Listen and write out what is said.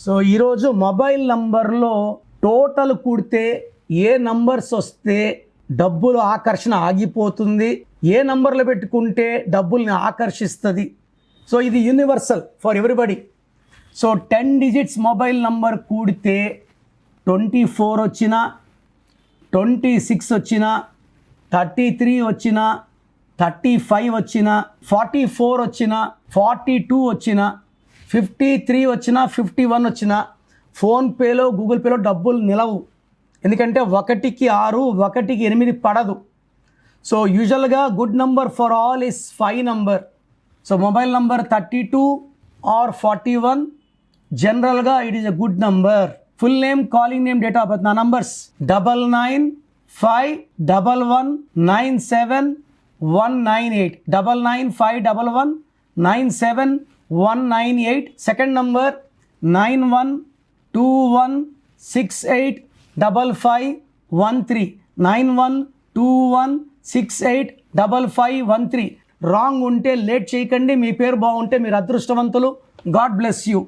So ఈరోజు mobile నంబర్లో total కూడితే ఏ నంబర్స్ వస్తే డబ్బులు ఆకర్షణ ఆగిపోతుంది, ఏ నంబర్లు పెట్టుకుంటే డబ్బుల్ని ఆకర్షిస్తుంది. సో ఇది universal for everybody. So 10 digits mobile number కూడితే 24 వచ్చినా, 26 వచ్చినా, 33 వచ్చినా, 35 వచ్చినా, 44 వచ్చినా, 42 వచ్చినా, 53 వచ్చినా, 51 వచ్చినా ఫోన్పేలో గూగుల్ పేలో డబ్బులు నిలవు. ఎందుకంటే 1కి 6, 1కి 8 పడదు. సో యూజువల్గా good number for all is 5 number. So mobile number 32 or 41 జనరల్గా it is a good number. Full name, calling name, date of birth. నా నంబర్స్ 99511197 198 సెకండ్ నంబర్ 9121685513 9121685513. రాంగ్ ఉంటే లేట్ చేయకండి. మీ పేరు బాగుంటే మీరు అదృష్టవంతులు. God bless you.